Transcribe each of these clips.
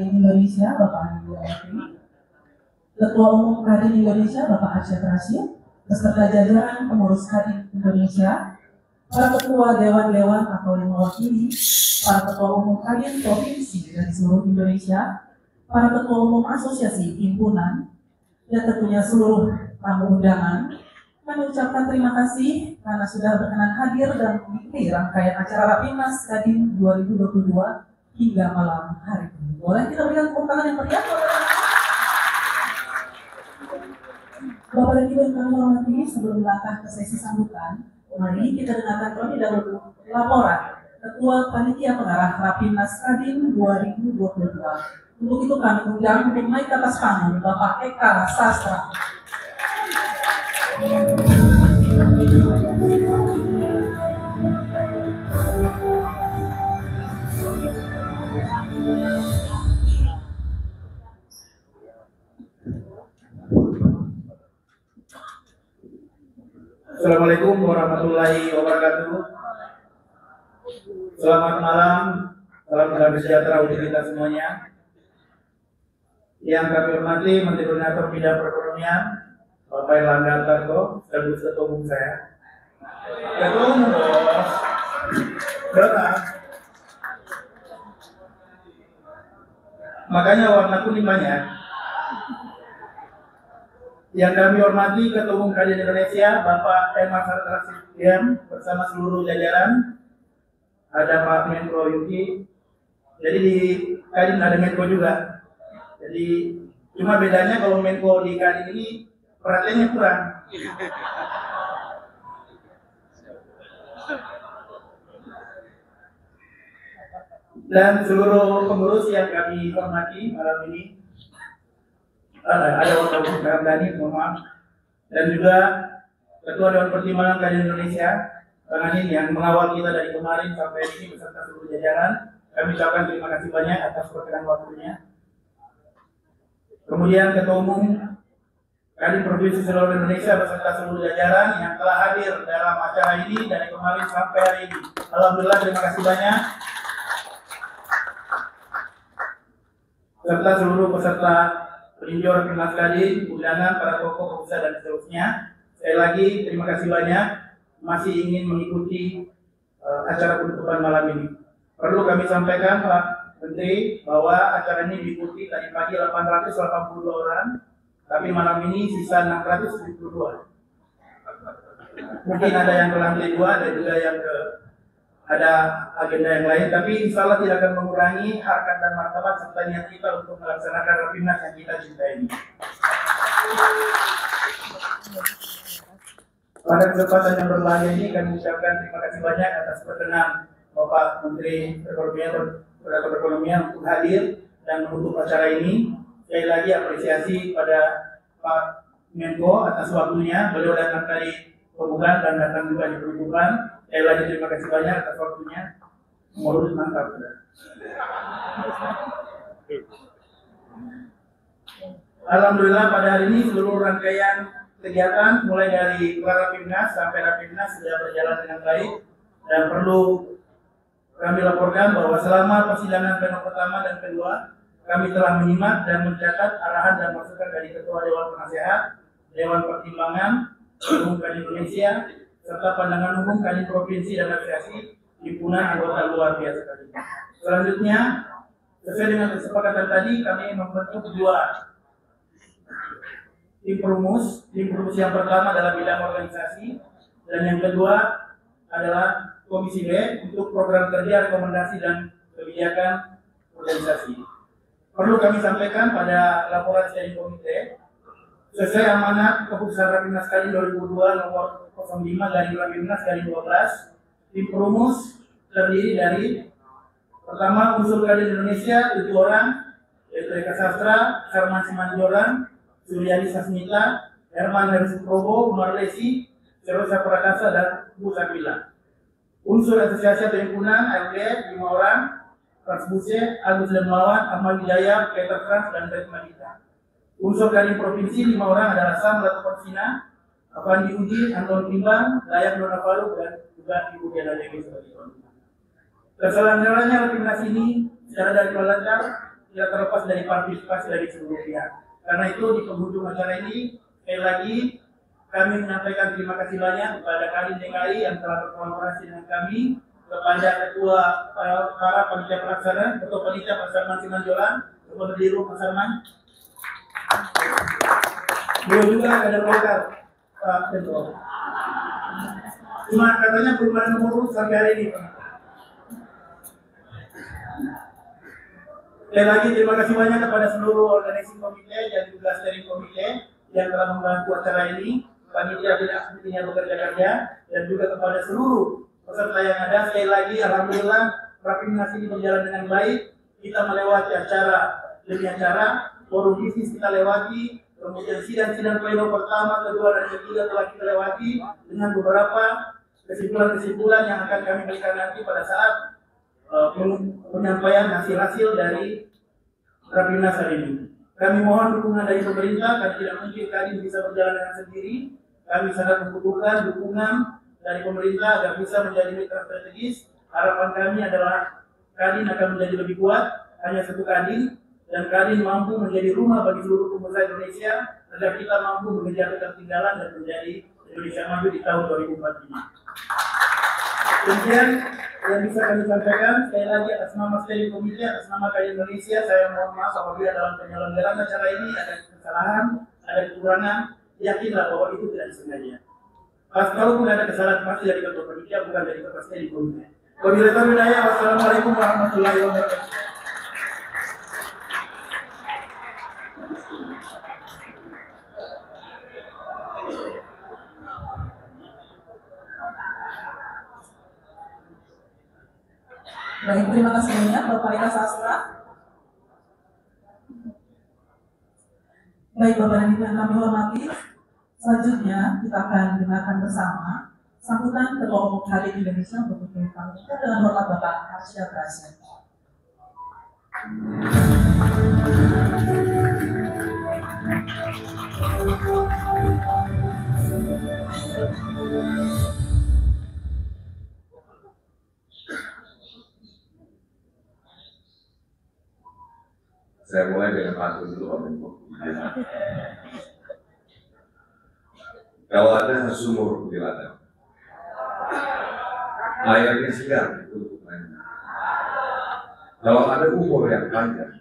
Indonesia Bapak Andi Yawati, Ketua Umum Kadin Indonesia Bapak Arsyad Rashid, beserta jajaran pengurus Kadin Indonesia, para ketua dewan-dewan atau yang mewakili, para ketua umum Kadin provinsi dari seluruh Indonesia, para ketua umum asosiasi himpunan, dan tentunya seluruh tamu undangan. Kami ucapkan terima kasih karena sudah berkenan hadir dan mengikuti rangkaian acara Rapimnas Kadin 2022 hingga malam hari ini. Boleh kita berikan tepuk tangan yang meriah? Bapak dan Ibu yang kami hormati, sebelum melangkah ke sesi sambutan, mari kita dengarkan terlebih dahulu laporan Ketua Panitia Pengarah Rapimnas Kadin 2022. Untuk itu kami undang untuk naik ke atas panggung Bapak Eka Sastra. Assalamualaikum warahmatullahi wabarakatuh. Selamat malam, salam damai sejahtera untuk kita semuanya. Yang kami hormati Menteri Koordinator Bidang Perekonomian, Bapak Erlangga Hartarto, sekaligus Ketua Umum saya. Ketua Umum Bos, berat. Makanya warna kuning banyak. Yang kami hormati Ketua Umum Kadin Indonesia, Bapak Emar Sartrasidian bersama seluruh jajaran. Ada Pak Menko Yuki. Jadi di Kadin ada Menko juga. Jadi cuma bedanya kalau Menko di Kadin ini perhatiannya kurang. Dan seluruh pengurus yang kami hormati malam ini, ada wakil Dani, mohon maaf, dan juga Ketua Dewan Pertimbangan Kadin Indonesia, Bang Anin yang mengawal kita dari kemarin sampai ini beserta seluruh jajaran. Kami ucapkan terima kasih banyak atas perkenan waktunya. Kemudian Ketua Umum Kadin Provinsi seluruh Indonesia beserta seluruh jajaran yang telah hadir dalam acara ini dari kemarin sampai hari ini. Alhamdulillah, terima kasih banyak. Serta seluruh peserta peninjau Rapimnas Kadin, undangan para tokoh pemirsa dan seterusnya. Sekali lagi terima kasih banyak masih ingin mengikuti acara penutupan malam ini. Perlu kami sampaikan Pak Menteri bahwa acara ini diikuti tadi pagi 882 orang, tapi malam ini sisa 672. Mungkin ada yang ke lantai 2, ada juga yang ada agenda yang lain, tapi insya Allah tidak akan mengurangi harkat dan martabat serta niat kita untuk melaksanakan Rapimnas yang kita cintai ini. Pada kesempatan yang berbahagia ini kami ucapkan terima kasih banyak atas perkenan Bapak Menteri Perekonomian untuk hadir dan menutup acara ini. Sekali lagi apresiasi pada Pak Menko atas waktunya. Beliau datang dari pembukaan dan datang juga di penutupan. Sekali lagi terima kasih banyak atas waktunya. Mulut mantap. Alhamdulillah pada hari ini seluruh rangkaian kegiatan mulai dari Rapimnas sampai Rapimnas sudah berjalan dengan baik, dan perlu kami laporkan bahwa selama persidangan pleno pertama dan kedua kami telah menyimak dan mencatat arahan dan masukan dari Ketua Dewan Penasehat, Dewan Pertimbangan, Umum Kadin Indonesia, serta pandangan umum Kadin Provinsi dan Asosiasi himpunan anggota luar biasa Kadin. Selanjutnya, sesuai dengan kesepakatan tadi, kami membentuk dua tim perumus yang pertama adalah bidang organisasi, dan yang kedua adalah Komisi B untuk program kerja, rekomendasi, dan kebijakan organisasi. Perlu kami sampaikan pada laporan steering komite, sesuai amanat keputusan Rapimnas Kadin 2002 nomor 05/Rapimnas/12, tim perumus terdiri dari pertama unsur Kadin Indonesia 7 orang, yaitu Eka Sastra, Herman Simanjorang, Suryadi Sasmita, Herman Hersukrobo, Umar Lesi, Serosa Prakasa, dan Bu Sabila. Unsur asosiasi atau himpunan LG 5 orang, Transbuse, Agus Lemlawan, Ahmad Wijaya, Peter Frans, dan Ted Madita. Unsur Kadin Provinsi 5 orang adalah Sam Latukonsina, Afandi Uji, Anton Timbang, Layak Dona Faru, dan juga Ibu Diana Dewi sebagai tuan rumah. Keselanjutannya Rapimnas ini secara dari lancar tidak terlepas dari partisipasi dari seluruh pihak. Karena itu di penghujung acara ini, sekali lagi kami menyampaikan terima kasih banyak kepada Kadin DKI yang telah berkolaborasi dengan kami, kepada ketua para panitia pelaksana, ketua panitia Pak Sarman Simanjolan, ketua Bendiro Pak Sarman, beliau juga ada lokal Pak Ketua. Cuma katanya belum ada nomor urut sampai hari ini, Pak. Sekali lagi terima kasih banyak kepada seluruh organisasi komite dan juga steering komite yang telah membantu acara ini, panitia tidak hentinya bekerja kerja, dan juga kepada seluruh peserta yang ada. Sekali lagi alhamdulillah Rapimnas ini berjalan dengan baik. Kita melewati acara demi acara, forum bisnis kita lewati, kemudian sidang-sidang pleno pertama, kedua, dan ketiga telah kita lewati dengan beberapa kesimpulan-kesimpulan yang akan kami berikan nanti pada saat penyampaian hasil-hasil dari Rapimnas hari ini. Kami mohon dukungan dari pemerintah, karena tidak mungkin Kadin bisa berjalan dengan sendiri. Kami sangat membutuhkan dukungan dari pemerintah agar bisa menjadi mitra strategis. Harapan kami adalah Kadin akan menjadi lebih kuat, hanya satu Kadin, dan Kadin mampu menjadi rumah bagi seluruh pengusaha Indonesia, agar kita mampu mengejar ketertinggalan dan menjadi Indonesia maju di tahun 2045. Kemudian yang bisa kami sampaikan sekali lagi atas nama steering komite, atas nama Kadin Indonesia, saya mohon maaf apabila dalam penyelenggaraan acara ini ada kesalahan, ada kekurangan. Yakinlah bahwa itu tidak disengaja. Kalaupun ada kesalahan pasti dari ketua panitia, bukan dari ketua steering komite. Wabillahi taufiq wal hidayah. Wassalamualaikum warahmatullahi wabarakatuh. Baik, terima kasih banyak Bapak Eka Sastra. Baik Bapak dan Ibu yang kami hormati, selanjutnya kita akan dengarkan bersama sambutan Ketua Umum Kadin Indonesia untuk kami dengan hormat Bapak Arsya Prasya. Saya mulai dengan pantun dulu Pak Menko. Kalau ada sumur di ladang, airnya segar untuk main. Kalau ada umur yang panjang,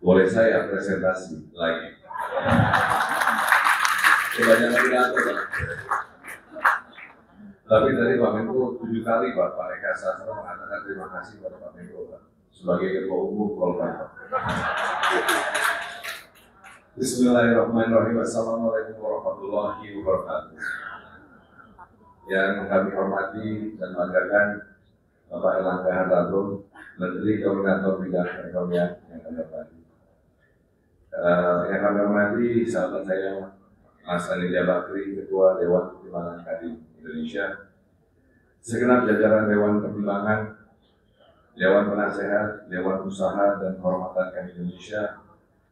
boleh saya presentasi lagi. Kebanyakan pidato, Pak. Tapi tadi Pak Menko 7 kali Pak Eka Sastra mengatakan terima kasih pada Pak Menko Pak, sebagai Ketua Umum Golkar. Bismillahirrahmanirrahim. Assalamualaikum warahmatullahi wabarakatuh. Yang kami hormati dan banggakan Bapak Erlangga Hartarto, Menteri Koordinator Bidang Perekonomian yang kami hormati. Yang kami hormati sahabat saya Mas Anindya Bakri, Ketua Dewan Pertimbangan Kadin Indonesia, segenap jajaran Dewan Pertimbangan, Dewan Penasehat, Dewan Usaha dan Kehormatan Kadin Indonesia,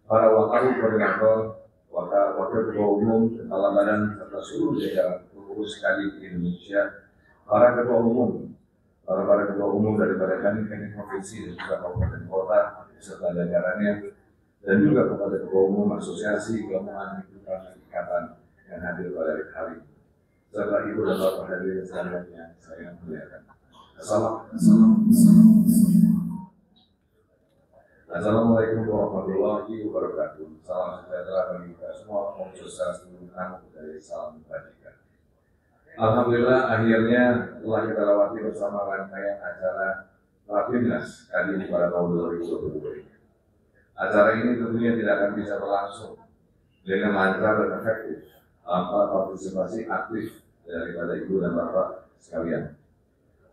para wakil koordinator, wakil ketua umum, kepala badan serta seluruh jajaran pengurus Kadin Indonesia, para ketua umum, para ketua umum daripada Kadin provinsi dan juga kabupaten kota serta jajarannya, dan juga kepada ketua umum asosiasi gabungan himpunan ikatan yang hadir pada hari ini, serta ibu dan bapak hadirin sekalian yang saya muliakan. Assalamualaikum warahmatullahi wabarakatuh. Salam sejahtera bagi kita semua, khususnya seluruh tamu dari salam kebajikan. Alhamdulillah akhirnya telah kita lewati bersama rangkaian acara Rapimnas Kadin pada tahun 2020 ini. Acara ini tentunya tidak akan bisa berlangsung dengan lancar dan efektif tanpa partisipasi aktif daripada ibu dan bapak sekalian.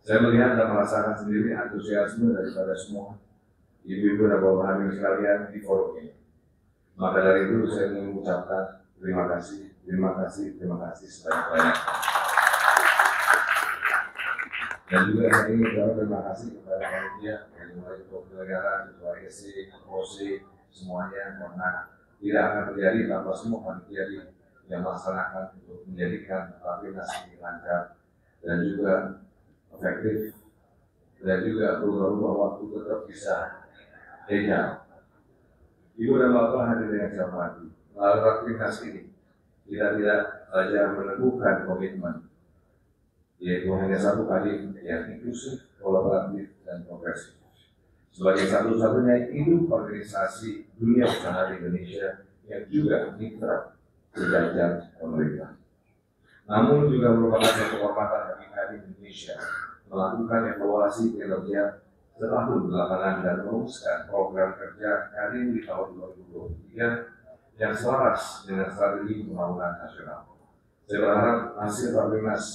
Saya melihat dan merasakan sendiri antusiasme daripada semua ibu-ibu dan bapak hadirin sekalian di forum ini. Maka dari itu saya ingin mengucapkan terima kasih sebanyak-banyak. Dan juga saya ingin mengucapkan terima kasih kepada panitia dari mulai ketua penyelenggara, ketua EC, OC, semuanya, karena tidak akan terjadi tanpa semua panitia yang melaksanakan untuk menjadikan Rapimnas ini lancar dan juga efektif, dan juga berubah-ubah waktu tetap bisa Eja. Ibu dan Bapak hadirin yang saya hormati, melalui aktivitas ini kita tidak saja meneguhkan komitmen, yaitu hanya satu kali yang inklusif, kolaboratif, dan progresif. Sebagai satu-satunya induk organisasi dunia usaha di Indonesia yang juga mitra sejajar pemerintah. Namun juga merupakan satu kehormatan bagi kami Indonesia melakukan evaluasi kinerja setahun belakangan dan merumuskan program kerja KADIN di tahun 2023 yang selaras dengan strategi pembangunan nasional. Saya berharap hasil Rapimnas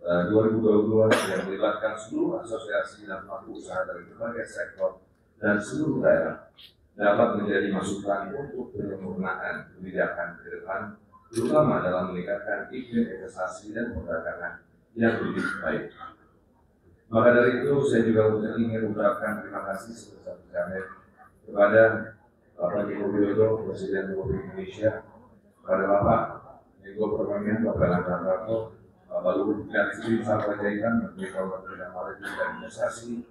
2022 yang melibatkan seluruh asosiasi dan pelaku usaha dari berbagai sektor dan seluruh daerah dapat menjadi masukan untuk penyempurnaan kebijakan ke depan, terutama dalam meningkatkan iklim investasi dan perdagangan yang lebih baik. Maka dari itu, saya juga ingin mengucapkan terima kasih sebesar-besarnya kepada Bapak Joko Widodo, Presiden Republik Indonesia, kepada Bapak Menko Perekonomian, Bapak Erlangga Hartarto, Bapak Luhut Binsar Panjaitan, Menteri Koordinator dan Maritim dan Investasi,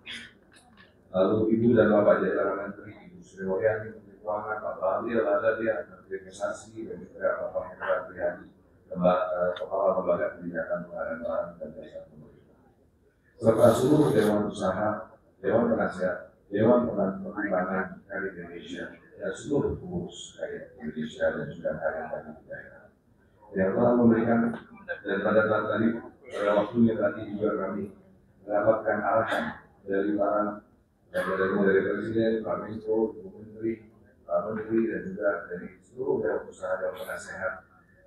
lalu Ibu dan Bapak jajaran Menteri, Ibu Sri Mulyani, Menteri Keuangan, Bapak Adil Ladadia, Menteri Investasi, dan juga Bapak Hendra Prihadi, Kepala Lembaga Kebijakan Pengadaan Barang dan Jasa Pemerintah, serta seluruh Dewan Usaha, Dewan Penasihat, Dewan Pertimbangan Kadin Indonesia, dan seluruh pengurus Kadin Indonesia dan juga Kadin daerah yang telah memberikan, dan pada saat tadi pada waktunya tadi juga kami mendapatkan arahan dari dari Presiden, Pak Menko, Ibu Menteri, Pak Menteri, dan juga dari seluruh Dewan Usaha dan Penasehat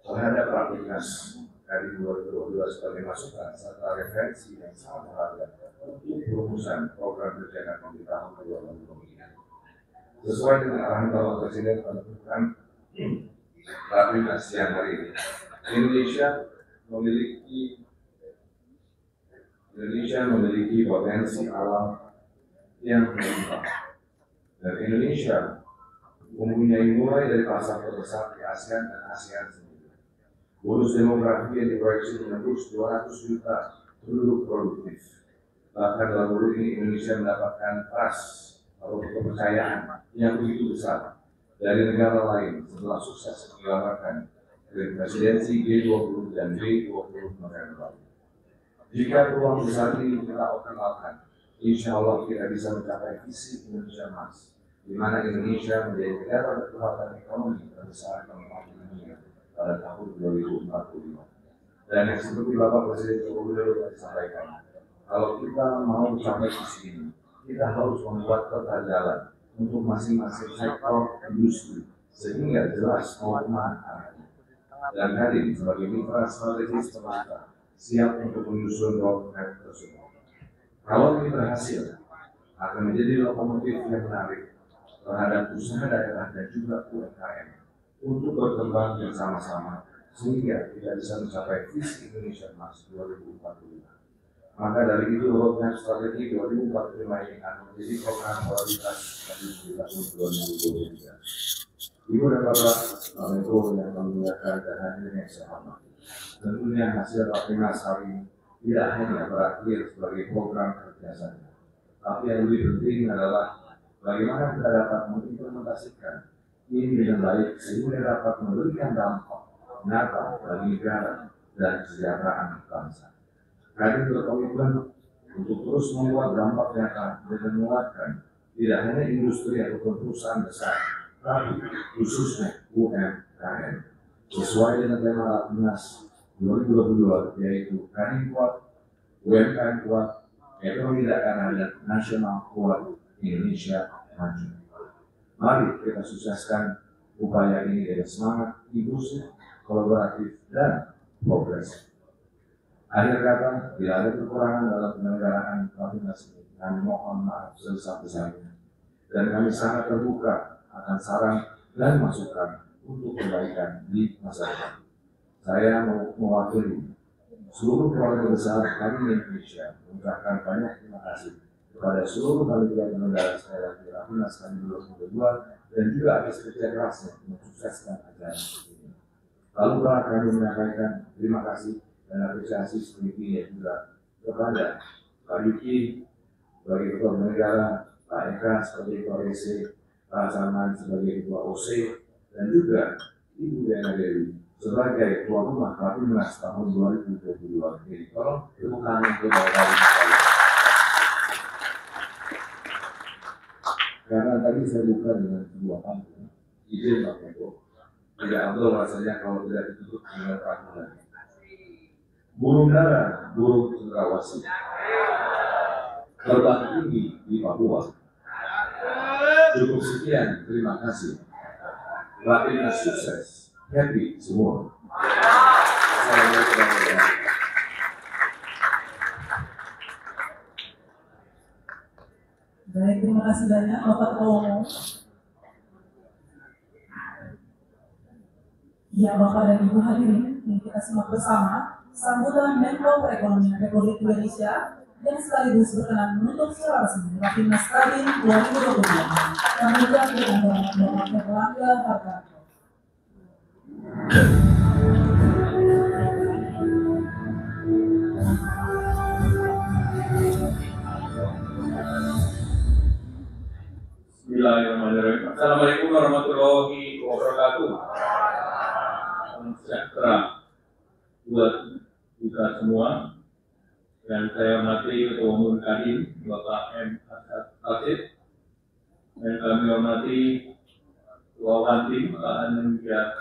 terhadap Rapimnas Kadin 2022 sebagai masukan serta referensi yang sangat berharga untuk perumusan program kerja kami di tahun 2023. Sesuai dengan arahan Bapak Presiden menentukan Rapimnas siang hari ini, Indonesia memiliki potensi alam yang melimpah, dan Indonesia mempunyai mulai dari pasar terbesar di ASEAN dan ASEAN sendiri. Bonus demografi yang diproyeksi menembus 200 juta penduduk produktif. Bahkan dalam bulan ini Indonesia mendapatkan trust atau kepercayaan yang begitu besar dari negara lain setelah sukses mengelakkan presidensi G20 dan G20 November. Jika peluang besar ini kita optimalkan, insya Allah kita bisa mencapai visi Indonesia Emas, di mana Indonesia menjadi negara berkekuatan ekonomi terbesar keempat di dunia pada tahun 2045. Dan yang seperti Bapak Presiden Joko Widodo tadi sampaikan, kalau kita mau mencapai visi ini, kita harus membuat peta jalan untuk masing-masing sektor industri sehingga jelas mau kemana arahnya. Dan Kadin sebagai mitra strategis pemerintah siap untuk menyusun roadmap tersebut. Kalau ini berhasil, akan menjadi lokomotif yang menarik terhadap usaha daerah dan juga UMKM untuk berkembang bersama-sama sehingga kita bisa mencapai visi Indonesia Emas 2045. Maka dari itu roadmap strategi 2045 ini akan menjadi program prioritas di tahun 2023. Ibu dan Bapak Menko yang memuliakan dan hadirin yang saya hormati, tentunya hasil Rapimnas hari ini tidak hanya berakhir sebagai program kerja saja, tapi yang lebih penting adalah bagaimana kita dapat mengimplementasikan ini dengan baik sehingga dapat memberikan dampak nyata bagi negara dan kesejahteraan bangsa. Kadin berkomitmen untuk terus membuat dampak nyata dengan menguatkan tidak hanya industri ataupun perusahaan besar, tapi khususnya UMKM. Sesuai dengan tema Rapimnas 2022, yaitu Kadin kuat, UMKM kuat, ekonomi daerah dan nasional kuat, Indonesia maju. Mari kita sukseskan upaya ini dengan semangat inklusif, kolaboratif, dan progresif. Akhir kata, bila ada kekurangan dalam penyelenggaraan Rapimnas ini, kami mohon maaf sebesar-besarnya. Dan kami sangat terbuka akan saran dan masukan untuk perbaikan di masa depan. Saya mau mewakili seluruh keluarga besar Kadin Indonesia mengucapkan banyak terima kasih kepada seluruh panitia penyelenggara sekali lagi Rapimnas Kadin 2022 dan juga atas kerja kerasnya mensukseskan acara ini. Lalu kami menyampaikan terima kasih dan apresiasi sedemikian juga kepada Pak Yuki sebagai Ketua Negara, Pak Eka sebagai Ketua OC, Pak Saman sebagai Ketua OC, dan juga Ibu Diana Dewi sebagai tuan rumah Rapimnas tahun 2022. Jadi tolong tepuk tangan untuk Bapak Ibu sekalian. Karena tadi saya buka dengan sebuah pantun, izin Pak Menko, tidak abdul rasanya kalau tidak ditutup dengan pantun. Burung dara, burung cendrawasih, terbang tinggi di Papua. Cukup sekian, terima kasih. Rapimnas sukses. Happy semua. Assalamualaikum warahmatullahi wabarakatuh. Baik, terima kasih banyak Bapak Ketua Umum. Ya, Bapak dan Ibu hadirin, yang kita simak bersama sambutan Menko Perekonomian Republik Indonesia yang sekaligus berkenan menutup secara resmi Rapimnas Kadin 2022. Kami ucapkan dengan hormat Bapak Erlangga Hartarto. Bismillahirrahmanirrahim. Assalamualaikum warahmatullahi wabarakatuh. Salam sejahtera buat kita semua. Dan saya hormati Ketua Umum Kadin Bapak M. Asad Asid, dan kami hormati Ketua Kantin Pak Anindya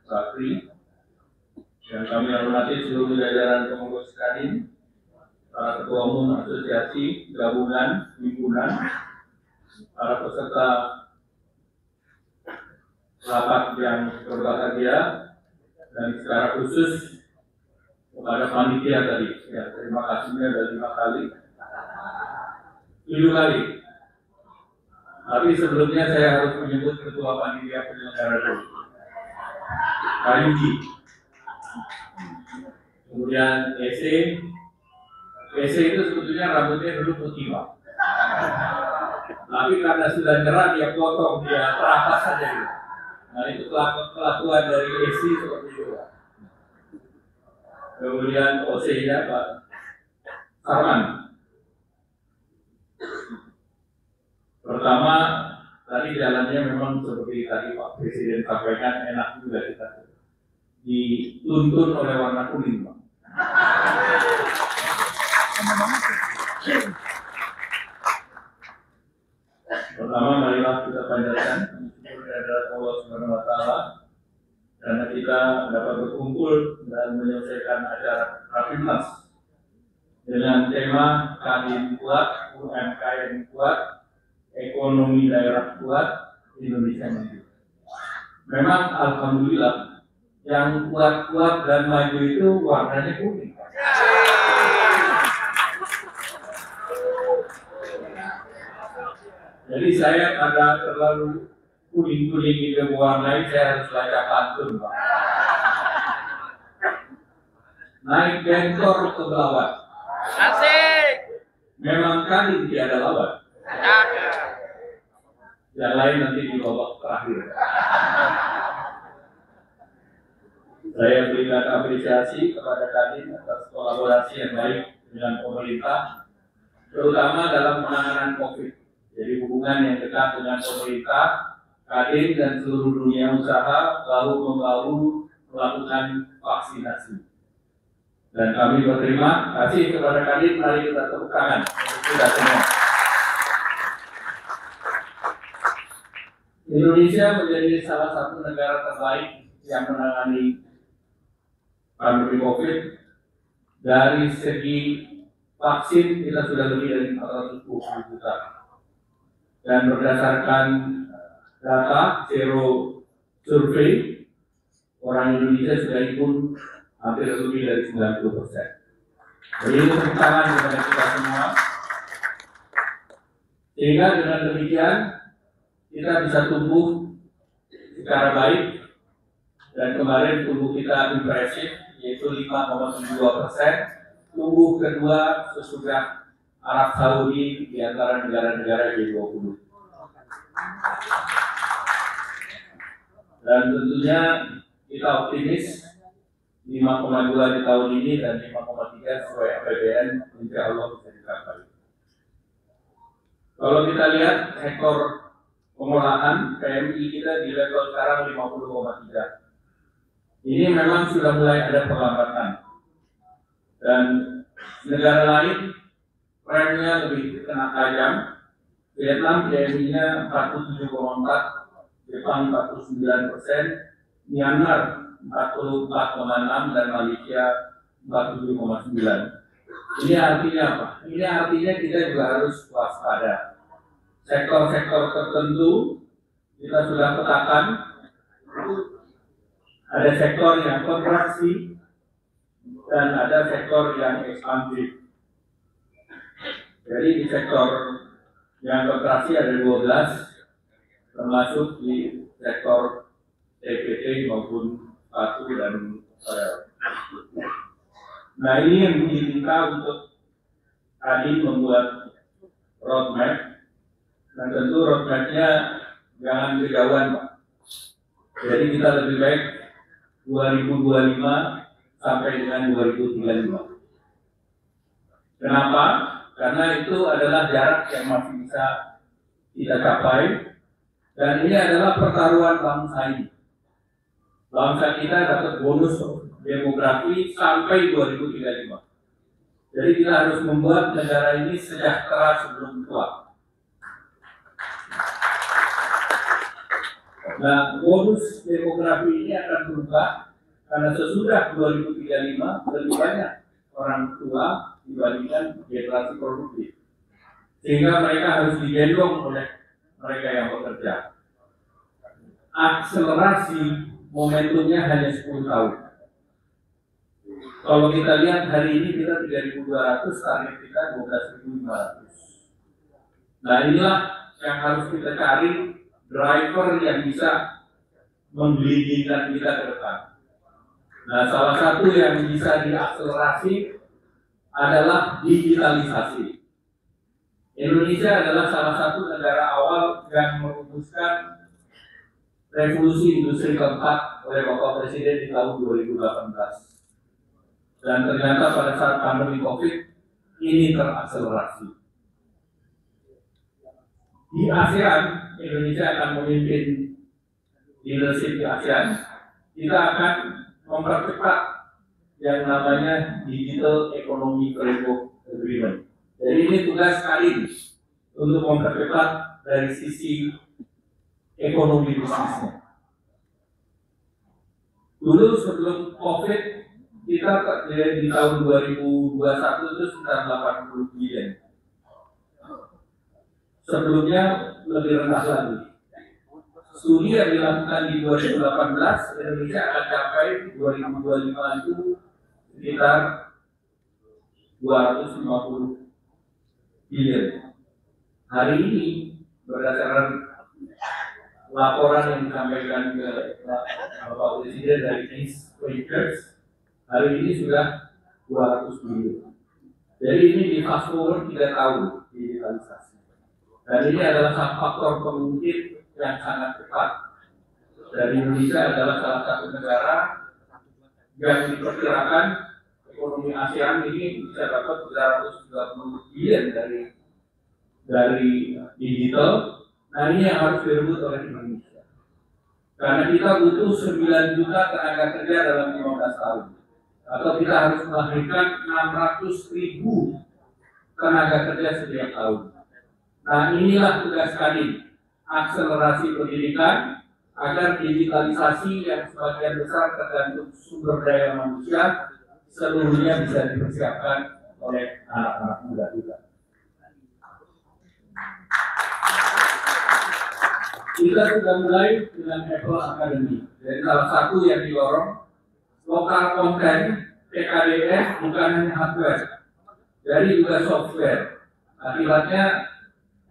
Sakri, dan kami hormati seluruh jajaran pengurus Kadin, para Ketua Umum Asosiasi, Gabungan, Himpunan, para peserta rapat yang berbahagia, dan secara khusus kepada panitia tadi, ya, terima kasihnya ada 5 kali, 7 kali. Tapi sebelumnya saya harus menyebut Ketua Panitia Penyelenggara dulu, Pak Yuji. Kemudian EC itu sebetulnya rambutnya dulu putih, Pak. Tapi karena sudah nyerah dia potong, dia terapas saja gitu. Nah itu kelakuan dari EC seperti itu, Pak. Kemudian OC-nya Pak Sarman. Pertama, tadi jalannya memang seperti tadi Pak Presiden sampaikan, enak juga kita dituntun oleh warna kuning, Pak. Pertama, marilah kita panjatkan syukur kehadirat Allah Subhanahu wa Ta'ala karena kita dapat berkumpul dan menyelesaikan acara Rapimnas dengan tema Kadin kuat, UMKM kuat, ekonomi daerah kuat, Indonesia maju. Memang alhamdulillah yang kuat-kuat dan maju itu warnanya kuning. Jadi saya ada terlalu kuning-kuning itu mewarnai, saya harus baca pantun, Pak. Naik bentor ke belawat. Asik. Memang Kadin tiada lawan. Ada. Yang lain nanti di babak terakhir. Saya berikan apresiasi kepada Kadin atas kolaborasi yang baik dengan pemerintah, terutama dalam penanganan COVID. Jadi hubungan yang dekat dengan pemerintah, Kadin dan seluruh dunia usaha bahu-membahu melakukan vaksinasi. Dan kami berterima kasih kepada Kadin, mari kita tepuk tangan untuk kita semua. Indonesia menjadi salah satu negara terbaik yang menangani pandemi COVID. Dari segi vaksin kita sudah lebih dari 420 juta. Dan berdasarkan data Zero Survey, orang Indonesia sudah imun hampir lebih dari 90%. Jadi itu tepuk tangan kepada kita semua. Sehingga dengan demikian kita bisa tumbuh secara baik, dan kemarin tumbuh kita impresif, yaitu 5,72%, tumbuh kedua sesudah Arab Saudi di antara negara-negara G20. Dan tentunya kita optimis 5,2 di tahun ini dan 5,3 sesuai APBN, insya Allah bisa dicapai. Kalau kita lihat sektor pengolahan PMI kita di level sekarang 50,3. Ini memang sudah mulai ada perlambatan. Dan negara lain trennya lebih kena tajam. Vietnam PMI-nya 47,4, Jepang 49%, Myanmar 44,6 dan Malaysia 47,9. Ini artinya apa? Ini artinya kita juga harus waspada. Sektor-sektor tertentu kita sudah petakan. Ada sektor yang kontraksi dan ada sektor yang ekspansif. Jadi di sektor yang kontraksi ada 12, termasuk di sektor TPT maupun sepatu dan nah ini yang diminta untuk tadi membuat roadmap, dan tentu roadmapnya jangan kejauhan Pak. Jadi kita lebih baik 2025 sampai dengan 2035. Kenapa? Karena itu adalah jarak yang masih bisa kita capai, dan ini adalah pertaruhan bangsa ini. Bangsa kita dapat bonus demografi sampai 2035. Jadi kita harus membuat negara ini sejahtera sebelum tua. Nah, bonus demografi ini akan berubah karena sesudah 2035 lebih banyak orang tua dibandingkan generasi produktif. Sehingga mereka harus digendong oleh mereka yang bekerja. Akselerasi momentumnya hanya 10 tahun. Kalau kita lihat hari ini kita 3.200, target kita 12.500. Nah inilah yang harus kita cari, driver yang bisa membimbingkan kita ke depan. Nah salah satu yang bisa diakselerasi adalah digitalisasi. Indonesia adalah salah satu negara awal yang merumuskan revolusi industri keempat oleh Bapak Presiden di tahun 2018. Dan ternyata pada saat pandemi COVID ini terakselerasi. Di ASEAN, Indonesia akan memimpin leadership di ASEAN. Kita akan mempercepat yang namanya Digital Economy Framework Agreement. Jadi ini tugas kali untuk mempercepat dari sisi ekonomi bisnisnya. Dulu sebelum COVID kita di tahun 2021 itu sekitar 80 billion. Sebelumnya lebih rendah lagi. Studi yang dilakukan di 2018, Indonesia akan capai 2025 itu sekitar 250 billion. Hari ini berdasarkan laporan yang disampaikan ke Bapak Presiden dari East Ventures, hari ini sudah 200 billion. Jadi ini di fast forward 3 tahun digitalisasi. Dan ini adalah faktor pengungkit yang sangat cepat. Dan Indonesia adalah salah satu negara yang diperkirakan ekonomi ASEAN ini bisa dapat 330 billion dari digital. Nah ini yang harus direbut oleh Indonesia. Karena kita butuh 9 juta tenaga kerja dalam 15 tahun. Atau kita harus melahirkan 600.000 tenaga kerja setiap tahun. Nah inilah tugas kami, akselerasi pendidikan agar digitalisasi yang sebagian besar tergantung sumber daya manusia seluruhnya bisa dipersiapkan oleh anak-anak muda kita. Kita sudah mulai dengan Apple Academy. Jadi salah satu yang didorong lokal konten PKDS bukan hanya hardware, jadi juga software. Akibatnya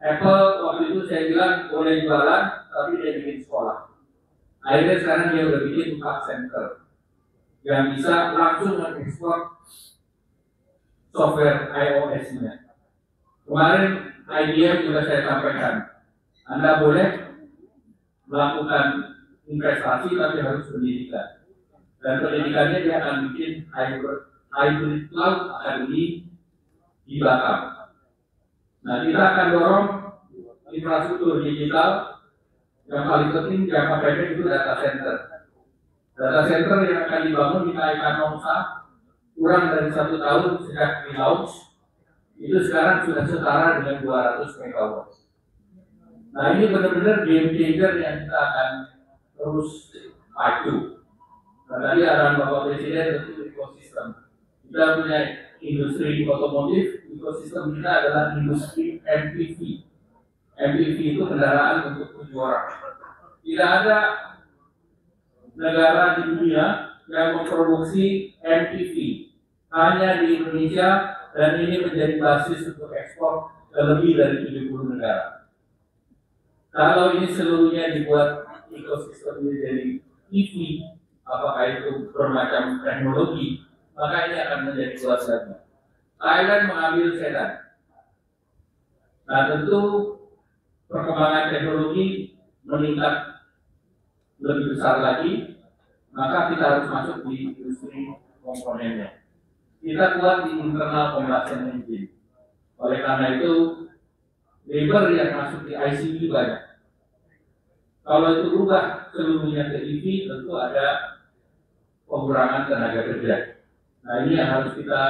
Apple waktu itu saya bilang boleh jualan, tapi dia bikin sekolah. Akhirnya sekarang dia udah bikin call center yang bisa langsung mengekspor software iOS-nya. Kemarin IBM juga saya sampaikan, Anda boleh melakukan investasi tapi harus pendidikan. Dan pendidikannya dia akan bikin hybrid cloud academy di Batam. Nah kita akan dorong infrastruktur digital, yang paling penting jangka pendek itu data center. Data center yang akan dibangun di KAIK Nongsa kurang dari 1 tahun sejak di launch, itu sekarang sudah setara dengan 200 MW. Nah ini benar-benar game changer yang kita akan terus pacu. Nah, tadi arahan Bapak Presiden tentu ekosistem. Kita punya industri otomotif, ekosistem kita adalah industri MPV. MPV itu kendaraan untuk 7 orang. Tidak ada negara di dunia yang memproduksi MPV, hanya di Indonesia, dan ini menjadi basis untuk ekspor ke lebih dari 70 negara. Kalau ini seluruhnya dibuat ekosistem menjadi EV, apakah itu bermacam teknologi, maka ini akan menjadi luas lagi. Thailand mengambil sedan. Nah tentu perkembangan teknologi meningkat lebih besar lagi, maka kita harus masuk di industri komponennya. Kita kuat di internal combustion engine. Oleh karena itu, labor yang masuk di ICE banyak. Kalau itu berubah seluruhnya ke EV, tentu ada pengurangan tenaga kerja. Nah ini yang harus kita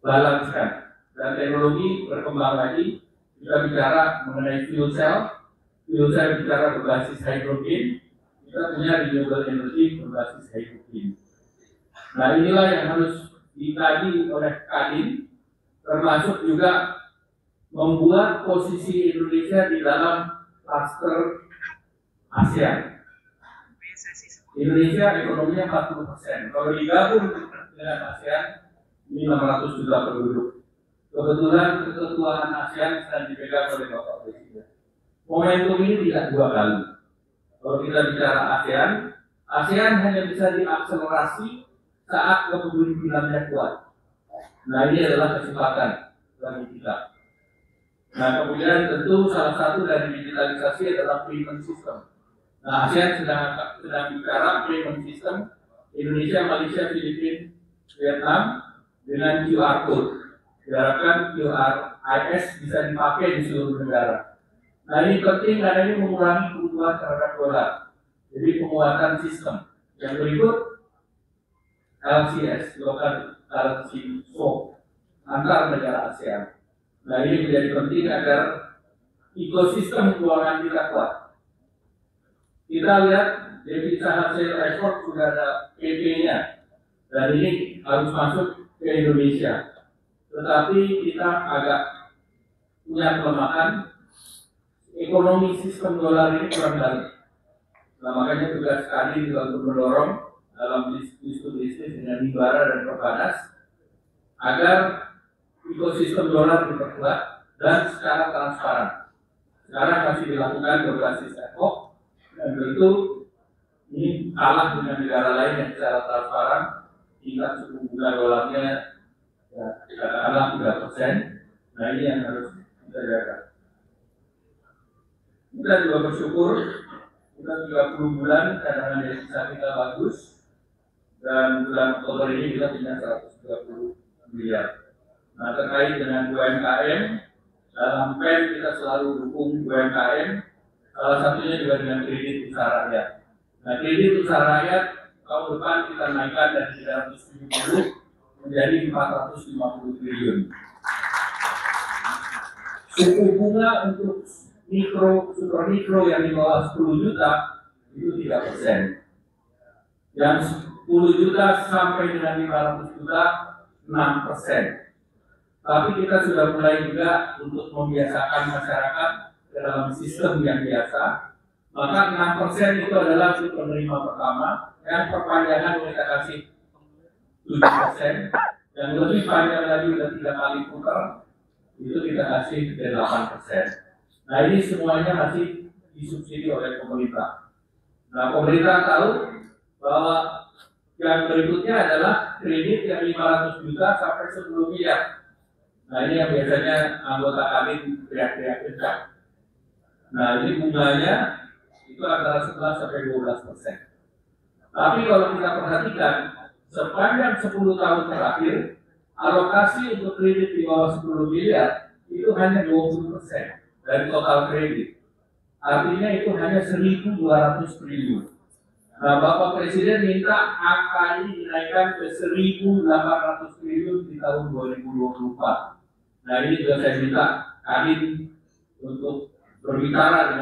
balanskan. Dan teknologi berkembang lagi. Kita bicara mengenai fuel cell bicara berbasis hidrogen. Kita punya renewable energy berbasis hidrogen. Nah inilah yang harus dikaji oleh Kadin, termasuk juga membuat posisi Indonesia di dalam cluster ASEAN. Indonesia ekonominya 40%. Kalau digabung dengan ASEAN, ini 600 juta penduduk. Kebetulan keketuaan ASEAN sedang dipegang oleh Bapak Presiden. Momentum ini tidak 2 kali. Kalau kita bicara ASEAN hanya bisa diakselerasi saat kepemimpinannya kuat. Nah ini adalah kesempatan bagi kita. Nah kemudian tentu salah satu dari digitalisasi adalah payment system. Nah ASEAN sedang bicara payment system Indonesia, Malaysia, Filipina, Vietnam dengan QR code. Diharapkan QRIS bisa dipakai di seluruh negara. Nah ini penting karena ini mengurangi kebutuhan terhadap dolar. Jadi penguatan sistem. Yang berikut LCS, Local Currency Swap, antar negara ASEAN. Nah ini menjadi penting agar ekosistem keuangan kita kuat. Kita lihat devisa hasil ekspor sudah ada PP-nya, dan ini harus masuk ke Indonesia. Tetapi kita agak punya kelemahan, ekonomi sistem dolar ini kurang baik. Nah makanya tugas kami juga untuk mendorong dalam bisnis dengan Himbara dan Perbanas agar ekosistem dolar diperkuat dan secara transparan. Sekarang masih dilakukan berbasis ad hoc, dan tentu ini kalah dengan negara lain yang secara transparan tingkat suku bunga dolarnya katakanlah 3%. Nah ini yang harus kita jaga. Kita juga bersyukur kita 30 bulan cadangan devisa kita bagus, dan bulan Oktober ini kita punya 130 miliar. Nah terkait dengan UMKM, dalam PEN kita selalu dukung UMKM, salah satunya juga dengan kredit usaha rakyat. Nah kredit usaha rakyat tahun depan kita naikkan dari 370 menjadi 450 triliun. Suku bunga untuk mikro, super mikro yang di bawah 10 juta itu 3%. Yang 10 juta sampai dengan 500 juta 6%. Tapi kita sudah mulai juga untuk membiasakan masyarakat ke dalam sistem yang biasa. Maka 6% itu adalah untuk penerima pertama, yang perpanjangan kita kasih 7%, yang lebih panjang lagi udah 3 kali putar, itu kita kasih ke 8%. Nah ini semuanya masih disubsidi oleh pemerintah. Nah pemerintah tahu bahwa yang berikutnya adalah kredit yang 500 juta sampai 10 miliar. Nah ini yang biasanya anggota kami teriak-teriak kencang. Nah ini bunganya itu antara 11 sampai 12%. Tapi kalau kita perhatikan sepanjang 10 tahun terakhir, alokasi untuk kredit di bawah 10 miliar itu hanya 20%. dari total kredit. Artinya itu hanya 1.200 triliun. Nah, Bapak Presiden minta angka ini dinaikkan ke 1.800 triliun di tahun 2024. Nah, ini juga saya minta Kadin untuk berbicara dengan